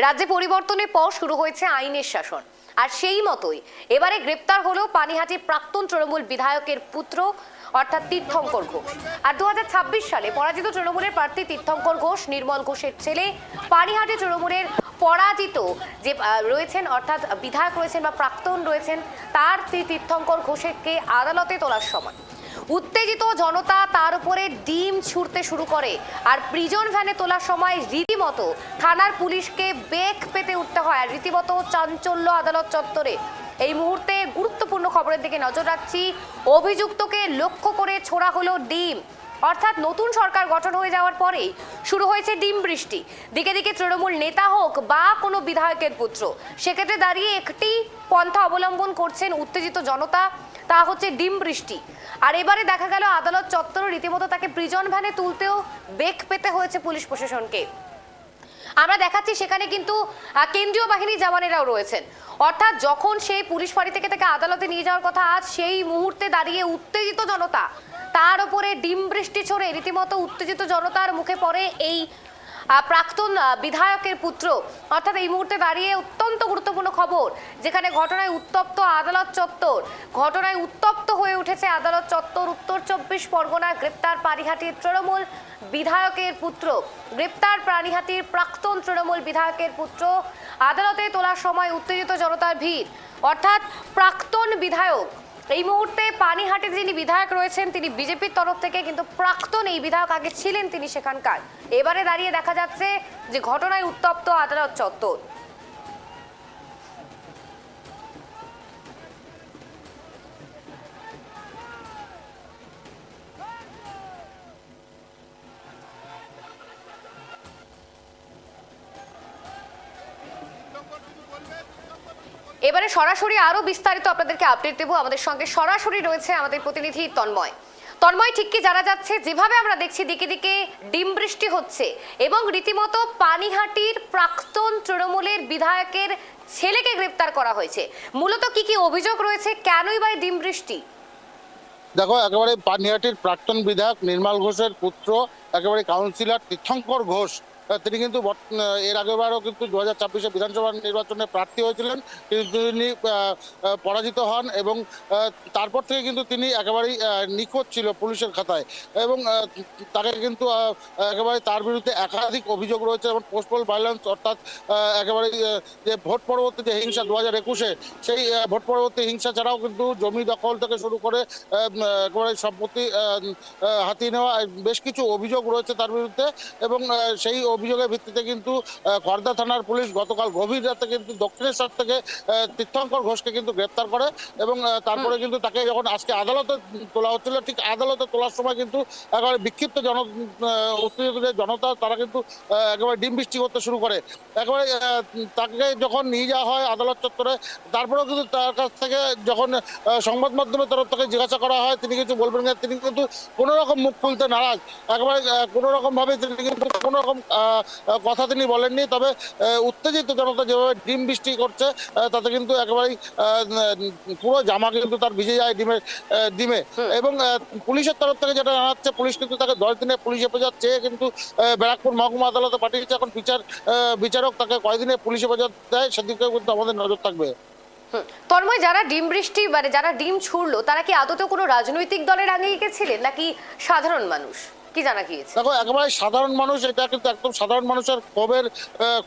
রাজ্যে পরিবর্তনের পর শুরু হয়েছে আইনের শাসন, আর সেই মতোই এবারে গ্রেপ্তার হলো পানিহাটির প্রাক্তন তৃণমূল বিধায়কের পুত্র অর্থাৎ তীর্থঙ্কর ঘোষ। আর 2026 সালে পরাজিত তৃণমূলের প্রার্থী তীর্থঙ্কর ঘোষ, নির্মল ঘোষের ছেলে, পানিহাটি তৃণমূলের পরাজিত যে রয়েছেন অর্থাৎ বিধায়ক রয়েছেন বা প্রাক্তন রয়েছেন, তার তীর্থঙ্কর ঘোষকে আদালতে তোলার সময় উত্তেজিত জনতা তার উপরে ডিম ছুড়তে শুরু করে। আর প্রিজন ভ্যানে তোলার সময় রীতিমতো থানার পুলিশকে বেগ পেতে উঠতে হয়। আর রীতিমতো চাঞ্চল্য আদালত চত্বরে। এই মুহূর্তে গুরুত্বপূর্ণ খবরের দিকে নজর রাখছি। অভিযুক্তকে লক্ষ্য করে ছোড়া হলো ডিম। অর্থাৎ নতুন সরকার গঠন হয়ে যাওয়ার পরেই শুরু হয়েছে ডিম বৃষ্টি। দিকে দিকে তৃণমূল নেতা হোক বা কোনো বিধায়কের পুত্র, সেক্ষেত্রে দাঁড়িয়ে একটি পন্থা অবলম্বন করছেন উত্তেজিত জনতা, তা হচ্ছে ডিম বৃষ্টি। আর এবারে দেখা গেল আদালত চত্বরে রীতিমতো তাকে প্রিজন ভ্যানে তুলতেও বেগ পেতে হয়েছে পুলিশ প্রশাসনকে। আমরা দেখাচ্ছি সেখানে কিন্তু কেন্দ্রীয় বাহিনীর জওয়ানেরাও রয়েছেন। অর্থাৎ যখন সেই পুলিশ ফাঁড়ি থেকে তাকে আদালতে নিয়ে যাওয়ার কথা, আজ সেই মুহূর্তে দাঁড়িয়ে উত্তেজিত জনতা তার উপরে ডিম বৃষ্টি ছড়ে রীতিমতো উত্তেজিত জনতার মুখে পড়ে এই প্রাক্তন বিধায়কের পুত্র। অর্থাৎ এই মুহূর্তে দাঁড়িয়ে অত্যন্ত গুরুত্বপূর্ণ খবর, যেখানে ঘটনায় উত্তপ্ত আদালত চত্বর। ঘটনায় উত্তপ্ত হয়ে উঠেছে আদালত চত্বর। উত্তর 24 পরগনা গ্রেপ্তার পানিহাটির তৃণমূল বিধায়কের পুত্র, গ্রেপ্তার পানিহাটির প্রাক্তন তৃণমূল বিধায়কের পুত্র। আদালতে তোলার সময় উত্তেজিত জনতার ভিড়। অর্থাৎ প্রাক্তন বিধায়ক, এই মুহূর্তে পানিহাটির যিনি বিধায়ক রয়েছেন তিনি বিজেপির তরফ থেকে, কিন্তু প্রাক্তন এই বিধায়ক আগে ছিলেন তিনি সেখানকার। এবারে দাঁড়িয়ে দেখা যাচ্ছে যে ঘটনায় উত্তপ্ত আদালত চত্বর। এবারে সরাসরি আরো বিস্তারিত আপনাদেরকে আপডেট দেবো। আমাদের সঙ্গে সরাসরি রয়েছে আমাদের প্রতিনিধি তন্ময়। তন্ময়, ঠিক কি জানা যাচ্ছে? যেভাবে আমরা দেখছি দিকে দিকে ডিম বৃষ্টি হচ্ছে এবং রীতিমতো পানিহাটির প্রাক্তন তৃণমূলের বিধায়কের ছেলেকে গ্রেপ্তার করা হয়েছে, মূলত কি কি অভিযোগ রয়েছে, কেনই বা ডিম বৃষ্টি? দেখো, একেবারে পানিহাটির প্রাক্তন বিধায়ক নির্মল ঘোষের পুত্র, একেবারে কাউন্সিলর তীর্থঙ্কর ঘোষ, তিনি কিন্তু এর আগেবারও কিন্তু 2026 বিধানসভা নির্বাচনে প্রার্থী হয়েছিলেন, কিন্তু তিনি পরাজিত হন এবং তারপর থেকে কিন্তু তিনি একেবারেই নিখোঁজ ছিল পুলিশের খাতায়। এবং তাকে কিন্তু একেবারে তার বিরুদ্ধে একাধিক অভিযোগ রয়েছে, এবং পোস্টাল ভায়োলেন্স, অর্থাৎ একেবারে যে ভোট পরবর্তী যে হিংসা 2021-এ, সেই ভোট পরবর্তী হিংসা ছাড়াও কিন্তু জমি দখল থেকে শুরু করে একেবারে সম্পত্তি হাতিয়ে নেওয়া বেশ কিছু অভিযোগ রয়েছে তার বিরুদ্ধে। এবং সেই অভিযোগের ভিত্তিতে কিন্তু খড়দা থানার পুলিশ গতকাল গভীর রাতে কিন্তু দক্ষিণেশ্বর থেকে তীর্থঙ্কর ঘোষকে কিন্তু গ্রেপ্তার করে। এবং তারপরে কিন্তু তাকে যখন আজকে আদালতে তোলা হচ্ছিল, ঠিক আদালতে তোলার সময় কিন্তু একেবারে বিক্ষিপ্ত উত্তেজিত জনতা, তারা কিন্তু একেবারে ডিম বৃষ্টি করতে শুরু করে। একেবারে তাকে যখন নিয়ে যাওয়া হয় আদালত চত্বরে, তারপরেও কিন্তু তার কাছ থেকে যখন সংবাদ মাধ্যমের তরফ থেকে জিজ্ঞাসা করা হয়, তিনি কিছু বলবেন না। তিনি কিন্তু কোনো রকম মুখ খুলতে নারাজ, একেবারে কোনো রকম ভাবে তিনি কিন্তু কোনো রকম কথা তিনি বলেননি। তবে উত্তেজিত জনতা যেভাবে ডিম বৃষ্টি করছে, তাতে কিন্তু একেবারেই পুরো জামা কিন্তু তার ভিজে যায় ডিমে। এবং পুলিশের তরফ থেকে যেটা জানাচ্ছে, পুলিশ কিন্তু তাকে 10 দিনের পুলিশ হেফাজত চেয়ে কিন্তু ব্যারাকপুর মহকুমা আদালতে পাঠিয়েছে। এখন বিচারক তাকে কয়দিনের পুলিশ হেফাজত দেয়, সেদিকেও কিন্তু আমাদের নজর থাকবে। তন্ময়, যারা ডিম বৃষ্টি মানে যারা ডিম ছুড়লো, তারা কি আদতে কোনো রাজনৈতিক দলের আঙ্গিকে ছিলেন নাকি সাধারণ মানুষ, কি জানা গিয়েছে? দেখো, একেবারে সাধারণ মানুষ, এটা কিন্তু একদম সাধারণ মানুষের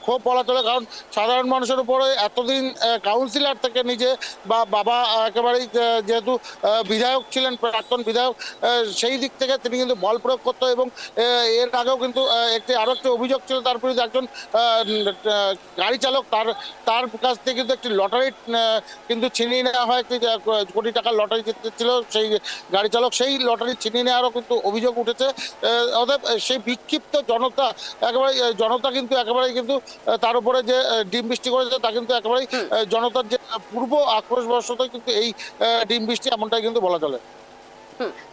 ক্ষোভ বলা চলে। কারণ সাধারণ মানুষের উপরে এতদিন কাউন্সিলর থেকে নিজে বা বাবা একেবারেই যেহেতু বিধায়ক ছিলেন, প্রাক্তন বিধায়ক, সেই দিক থেকে তিনি কিন্তু বল প্রয়োগ করতো। এবং এর আগেও কিন্তু আরো একটি অভিযোগ ছিল তার বিরুদ্ধে, একজন গাড়ি চালক, তার কাছ থেকে কিন্তু একটি লটারি কিন্তু ছিনিয়ে নেওয়া হয়। একটি কোটি টাকার লটারি জিতেছিল সেই গাড়ি চালক, সেই লটারি ছিনিয়ে নেওয়ারও কিন্তু অভিযোগ উঠেছে। অতএব সেই বিক্ষিপ্ত জনতা, একেবারে জনতা কিন্তু একেবারেই কিন্তু তার উপরে যে ডিম বৃষ্টি করেছে, তা কিন্তু একেবারেই জনতার যে পূর্ব আক্রোশ বর্ষতে কিন্তু এই ডিম বৃষ্টি, এমনটাই কিন্তু বলা চলে।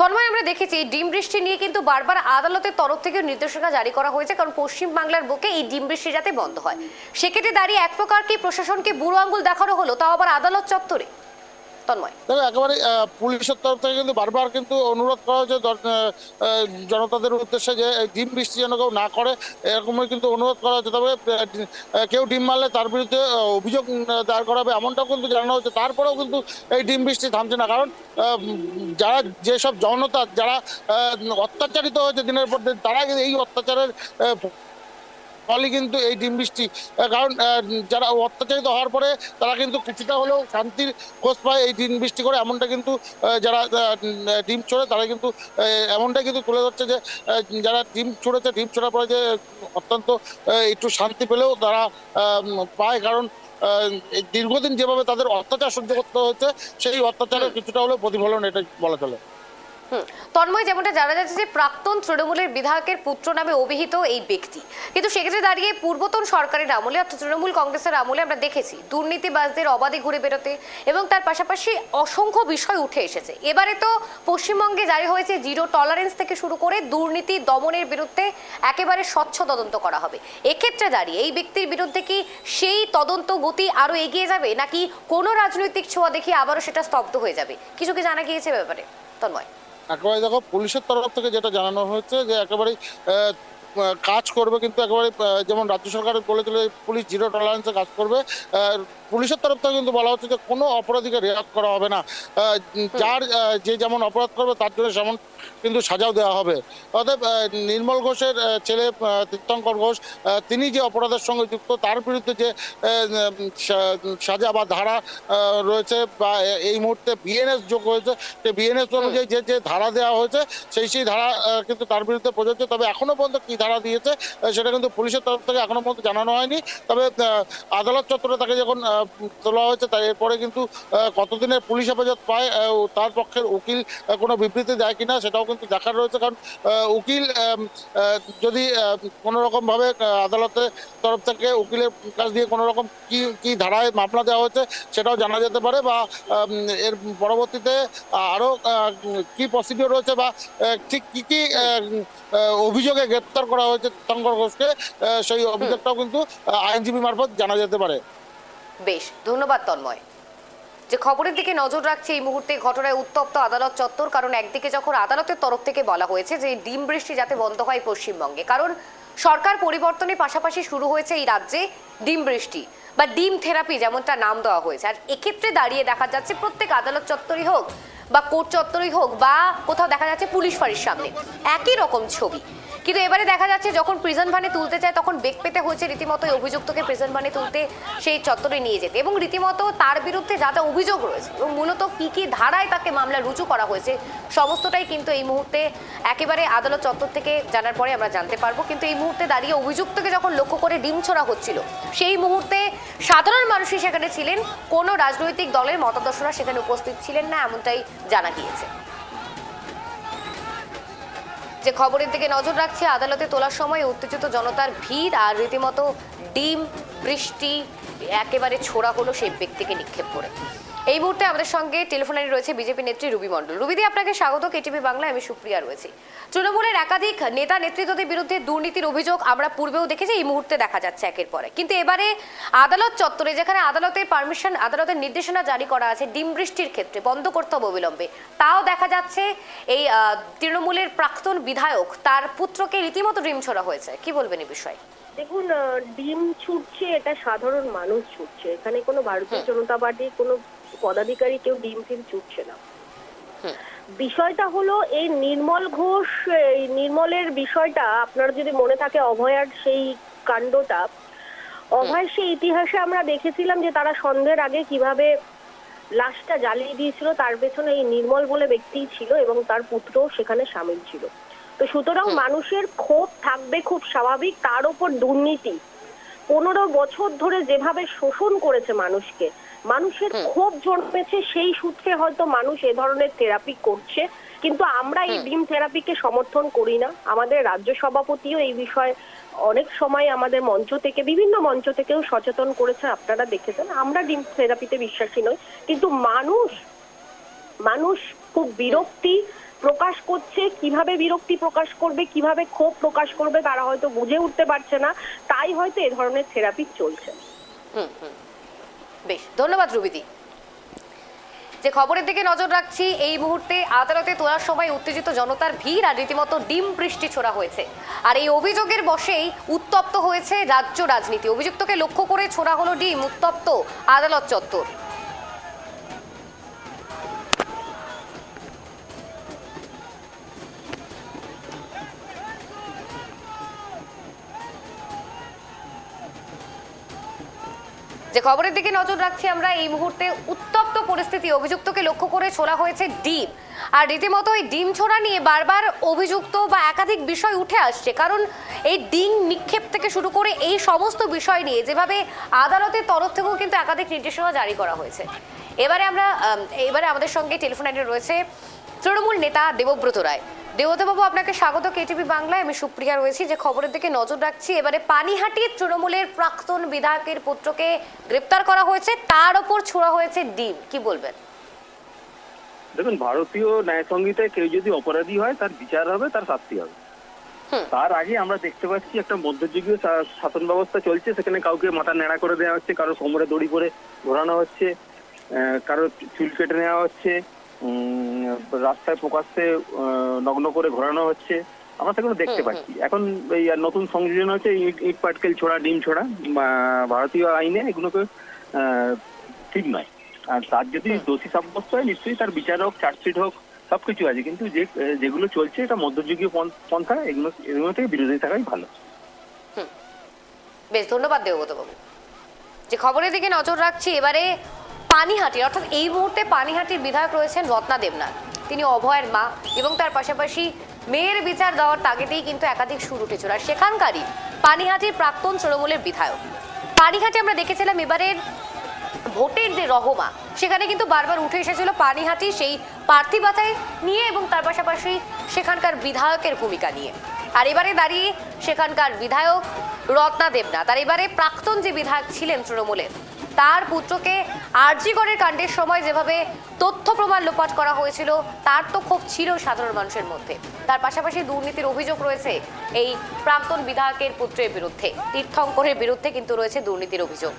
তন্ময়, আমরা দেখেছি ডিম বৃষ্টি নিয়ে কিন্তু বারবার আদালতের তরফ থেকে নির্দেশনা জারি করা হয়েছে, কারণ পশ্চিম বাংলার বুকে এই ডিম বৃষ্টি যাতে বন্ধ হয়। সেক্ষেত্রে দাঁড়িয়ে এক প্রকার কি প্রশাসনকে বুড়ো আঙ্গুল দেখানো হলো, তাও আবার আদালত চত্বরে? তন্ময়। দেখো একেবারে পুলিশের তরফ থেকে কিন্তু বারবার কিন্তু অনুরোধ করা হয়েছে জনতাদের উদ্দেশ্যে যে এই ডিম বৃষ্টি যেন কেউ না করে, এরকমই কিন্তু অনুরোধ করা হচ্ছে। তবে কেউ ডিম মারলে তার বিরুদ্ধে অভিযোগ দায়ের করা হবে এমনটাও কিন্তু জানানো হচ্ছে। তারপরেও কিন্তু এই ডিম বৃষ্টি থামছে না, কারণ যারা যেসব জনতা যারা অত্যাচারিত হয়েছে দিনের পর দিন, তারা কিন্তু এই অত্যাচারের ফলে কিন্তু এই ডিম বৃষ্টি, কারণ যারা অত্যাচারিত হওয়ার পরে তারা কিন্তু কিছুটা হলেও শান্তির খোঁজ পায় এই ডিম বৃষ্টি করে, এমনটা কিন্তু যারা ডিম ছোড়ে তারা কিন্তু এমনটাই কিন্তু তুলে ধরছে যে যারা ডিম ছুড়েছে, ডিম ছোড়ার পরে যে অত্যন্ত একটু শান্তি পেলেও তারা পায়, কারণ এই দীর্ঘদিন যেভাবে তাদের অত্যাচার সহ্য করতে হচ্ছে সেই অত্যাচারের কিছুটা হলেও প্রতিফলন এটা বলা চলে। তন্ময়, যেমনটা জানা যাচ্ছে যে প্রাক্তন তৃণমূলের বিধায়কের পুত্র নামে অভিহিত এই ব্যক্তি, কিন্তু সেক্ষেত্রে দাঁড়িয়ে পূর্বতন সরকারের আমলে অর্থাৎ তৃণমূল কংগ্রেসের আমলে আমরা দেখেছি দুর্নীতিবাজদের অবাধে ঘুরে বেরোতে, এবং তার পাশাপাশি অসংখ্য বিষয় উঠে এসেছে। এবারে তো পশ্চিমবঙ্গে জারি হয়েছে জিরো টলারেন্স থেকে শুরু করে দুর্নীতি দমনের বিরুদ্ধে একেবারে স্বচ্ছ তদন্ত করা হবে। এক্ষেত্রে দাঁড়িয়ে এই ব্যক্তির বিরুদ্ধে কি সেই তদন্ত গতি আরো এগিয়ে যাবে, নাকি কোনো রাজনৈতিক ছোঁয়া দেখিয়ে আবারও সেটা স্তব্ধ হয়ে যাবে? কিছু কি জানা গিয়েছে ব্যাপারে তন্ময়? একেবারে দেখো পুলিশের তরফ থেকে যেটা জানানো হয়েছে যে একেবারেই কাজ করবে, কিন্তু একেবারে যেমন রাজ্য সরকার বলেছিল পুলিশ জিরো টলারেন্সে কাজ করবে, পুলিশের তরফ থেকে কিন্তু বলা হচ্ছে যে কোনো অপরাধীকে রেয়াত করা হবে না, যার যে যেমন অপরাধ করবে তার জন্য সেমন কিন্তু সাজাও দেওয়া হবে। অতএব নির্মল ঘোষের ছেলে তীর্থঙ্কর ঘোষ তিনি যে অপরাধের সঙ্গে যুক্ত, তার বিরুদ্ধে যে সাজা বা ধারা রয়েছে বা এই মুহূর্তে বিএনএস যোগ হয়েছে, সেই বিএনএস অনুযায়ী যে যে ধারা দেওয়া হয়েছে সেই ধারা কিন্তু তার বিরুদ্ধে প্রযোজ্য। তবে এখনো পর্যন্ত কি ধারা দিয়েছে সেটা কিন্তু পুলিশের তরফ থেকে এখনো পর্যন্ত জানানো হয়নি। তবে আদালত চত্বরে তাকে যখন তোলা হয়েছে তাই এরপরে কিন্তু কতদিনের পুলিশ হেফাজত পায় তার পক্ষের উকিল কোনো বিবৃতি দেয় কিনা সেটাও কিন্তু দেখার রয়েছে, কারণ উকিল যদি কোনো রকম ভাবে আদালতের তরফ থেকে উকিলের কাছ দিয়ে কোনো রকম কি ধারায় মামলা দেওয়া হয়েছে সেটাও জানা যেতে পারে, বা এর পরবর্তীতে আরো কি প্রসিডিওর রয়েছে বা ঠিক কি অভিযোগে গ্রেপ্তার করা হয়েছে তীর্থঙ্কর ঘোষকে সেই অভিযোগটাও কিন্তু আইনজীবী মারফত জানা যেতে পারে। বেশ, ধন্যবাদ তন্ময়। যে খবরের দিকে নজর রাখছে এই মুহূর্তে ঘটনায় উত্তপ্ত আদালত চত্বর, কারণ একদিকে যখন আদালতের তরফ থেকে বলা হয়েছে যে ডিম বৃষ্টি যাতে বন্ধ হয় পশ্চিমবঙ্গে, কারণ সরকার পরিবর্তনের পাশাপাশি শুরু হয়েছে এই রাজ্যে ডিম বৃষ্টি বা ডিম থেরাপি যেমনটা নাম দেওয়া হয়েছে। আর এক্ষেত্রে দাঁড়িয়ে দেখা যাচ্ছে প্রত্যেক আদালত চত্বরই হোক বা কোর্ট চত্বরই হোক বা কোথাও দেখা যাচ্ছে পুলিশ ফাঁড়ির সামনে একই রকম ছবি। কিন্তু এবারে দেখা যাচ্ছে যখন প্রিজন ভ্যানে তুলতে চায় তখন বেগ পেতে হয়েছে রীতিমতো অভিযুক্তকে প্রিজন ভ্যানে তুলতে সেই চত্বরে নিয়ে যেতে, এবং রীতিমতো তার বিরুদ্ধে যা যা অভিযোগ রয়েছে এবং মূলত কি কি ধারায় তাকে মামলা রুজু করা হয়েছে সমস্তটাই কিন্তু এই মুহূর্তে একেবারে আদালত চত্বর থেকে জানার পরে আমরা জানতে পারবো। কিন্তু এই মুহূর্তে দাঁড়িয়ে অভিযুক্তকে যখন লক্ষ্য করে ডিম ছোড়া হচ্ছিল সেই মুহূর্তে সাধারণ মানুষই সেখানে ছিলেন, কোনো রাজনৈতিক দলের মতাদর্শরা সেখানে উপস্থিত ছিলেন না, এমনটাই জানা গিয়েছে। যে খবরের দিকে নজর রাখছে আদালতে তোলার সময় উত্তেজিত জনতার ভিড় আর রীতিমতো ডিম বৃষ্টি একেবারে ছোড়া হলো সেই ব্যক্তিকে নিক্ষেপ করে। এই মুহূর্তে আমাদের সঙ্গে টেলিফোনে রয়েছে বিজেপি নেত্রী রুবি মণ্ডল। রুবিদি, আপনাকে স্বাগত কেটিভি বাংলায়। আমি সুপ্রিয়া রয়েছি। তৃণমূলের একাধিক নেতা নেতৃত্বদের বিরুদ্ধে দুর্নীতির অভিযোগ আমরা পূর্বেও দেখেছি, এই মুহূর্তে দেখা যাচ্ছে একের পরে। কিন্তু এবারে আদালত চত্বরে যেখানে আদালতের পারমিশন, আদালতের নির্দেশনা জারি করা আছে ডিম বৃষ্টির ক্ষেত্রে বন্ধ করতে হবে অবিলম্বে, তাও দেখা যাচ্ছে এই তৃণমূলের প্রাক্তন বিধায়ক তার পুত্রকে রীতিমতো ডিম ছোড়া হয়েছে। কি বলবেন এই বিষয়ে? দেখুন, ডিম ছুটছে এটা সাধারণ মানুষ ছুটছে, এখানে কোনো ভারতীয় জনতা পার্টির কোনো পদাধিকারী কেউ ডিম ফিম ছুটছে না। বিষয়টা হলো এই নির্মল ঘোষ, এই নির্মলের বিষয়টা আপনার যদি মনে থাকে অভয়ার সেই কাণ্ডটা, অভয় সেই ইতিহাসে আমরা দেখেছিলাম যে তারা সন্ধ্যের আগে কিভাবে লাশটা জ্বালিয়ে দিয়েছিল, তার পেছনে এই নির্মল বলে ব্যক্তিই ছিল এবং তার পুত্র সেখানে সামিল ছিল। তো সুতরাং মানুষের ক্ষোভ থাকবে, খুব স্বাভাবিক। তার উপর দুর্নীতি 15 বছর ধরে যেভাবে শোষণ করেছে মানুষকে, মানুষের ক্ষোভ জন্মেছে, সেই সূত্রে হয়তো মানুষ এ ধরনের থেরাপি করছে। কিন্তু আমরা এই ডিম থেরাপিকে সমর্থন করি না। আমাদের রাজ্য সভাপতিও এই বিষয়ে অনেক সময় আমাদের মঞ্চ থেকে, বিভিন্ন মঞ্চ থেকেও সচেতন করেছে, আপনারা দেখেছেন। আমরা ডিম থেরাপিতে বিশ্বাসী নই, কিন্তু মানুষ খুব বিরক্তি প্রকাশ করছে। কিভাবে বিরক্তি প্রকাশ করবে, কিভাবে ক্ষোভ প্রকাশ করবে তারা হয়তো বুঝে উঠতে পারছে না, তাই হয়তো এ ধরনের থেরাপি চলছে। বেশ, ধন্যবাদ রুবিদি। যে খবরের দিকে নজর রাখছি, এই মুহূর্তে আদালতে তোলার সময় উত্তেজিত জনতার ভিড় আর রীতিমতো ডিম বৃষ্টি ছোড়া হয়েছে। আর এই অভিযোগের বশেই উত্তপ্ত হয়েছে রাজ্য রাজনীতি। অভিযুক্তকে লক্ষ্য করে ছোড়া হলো ডিম, উত্তপ্ত আদালত চত্বর। যে খবরের দিকে নজর রাখছি আমরা, এই মুহূর্তে উত্তপ্ত পরিস্থিতি, অভিযুক্তকে লক্ষ্য করে ছোড়া হয়েছে ডিম। আর রীতিমতো এই ডিম ছোড়া নিয়ে বারবার অভিযুক্ত বা একাধিক বিষয় উঠে আসছে, কারণ এই ডিম নিক্ষেপ থেকে শুরু করে এই সমস্ত বিষয় নিয়ে যেভাবে আদালতের তরফ থেকেও কিন্তু একাধিক নির্দেশনা জারি করা হয়েছে। এবারে আমাদের সঙ্গে টেলিফোন লাইনে রয়েছে তৃণমূল নেতা দেবব্রত রায়। দেবব্রতবাবু, আপনাকে স্বাগত কেটিভি বাংলায়। আমি সুপ্রিয়া রয়েছি। যে খবরের দিকে নজর রাখছি, এবারে পানিহাটির তৃণমূলের প্রাক্তন বিধায়কের পুত্রকে গ্রেপ্তার করা হয়েছে, তার ওপর ছোড়া হয়েছে ডিম, কি বলবেন? দেখুন, ভারতীয় ন্যায় সংহিতায় কেউ যদি অপরাধী হয় তার বিচার হবে, তার শাস্তি হবে। তার আগে আমরা দেখতে পাচ্ছি একটা মধ্যযুগীয় শাসন ব্যবস্থা চলছে, সেখানে কাউকে মাথা ন্যাড়া করে দেওয়া হচ্ছে, কারো কোমরে দড়ি করে ঘোরানো হচ্ছে, কারো চুল কেটে নেওয়া হচ্ছে, রাস্তায় প্রকাশ্যে নগ্ন করে ঘোরানো হচ্ছে, আমরা সেগুলো দেখতে পাচ্ছি। এখন এই নতুন সংযোজন হচ্ছে ইট পাটকেল ছোড়া, ডিম ছোড়া। ভারতীয় আইনে এগুলোকে ঠিক নয়। আর তার যদি দোষী সাব্যস্ত হয়, নিশ্চয়ই তার বিচার হোক, চার্জশিট হোক, সবকিছু আছে। কিন্তু যেগুলো চলছে এটা মধ্যযুগীয় পন্থা, এগুলো থেকে বিরোধী থাকাই ভালো। বেশ, ধন্যবাদ দেবব্রতবাবু। যে খবরের দিকে নজর রাখছি, এবারে পানিহাটি, অর্থাৎ এই মুহূর্তে পানিহাটির বিধায়ক রয়েছেন রত্না দেবনাথ। তিনি অভয়ের মা এবং তার পাশাপাশি মেয়ের বিচার দেওয়ার তাগিদেই কিন্তু একাধিক সুর উঠেছিল। আর সেখানকারই পানিহাটির প্রাক্তন তৃণমূলের বিধায়ক। পানিহাটি আমরা দেখেছিলাম এবারের ভোটের যে রহমা, সেখানে কিন্তু বারবার উঠে এসেছিল পানিহাটি সেই প্রার্থী বাছাই নিয়ে এবং তার পাশাপাশি সেখানকার বিধায়কের ভূমিকা নিয়ে। আর এবারে দাঁড়িয়ে সেখানকার বিধায়ক রত্না দেবনাথ, আর এবারে প্রাক্তন যে বিধায়ক ছিলেন তৃণমূলের, তার পুত্রকে আরজিকরের কাণ্ডের সময় যেভাবে তথ্য প্রমাণ লোপাট করা হয়েছিল, তার তো ক্ষোভ ছিল সাধারণ মানুষের মধ্যে। তার পাশাপাশি দুর্নীতির অভিযোগ রয়েছে এই প্রাক্তন বিধায়কের পুত্রের বিরুদ্ধে, তীর্থঙ্করের বিরুদ্ধে কিন্তু রয়েছে দুর্নীতির অভিযোগ।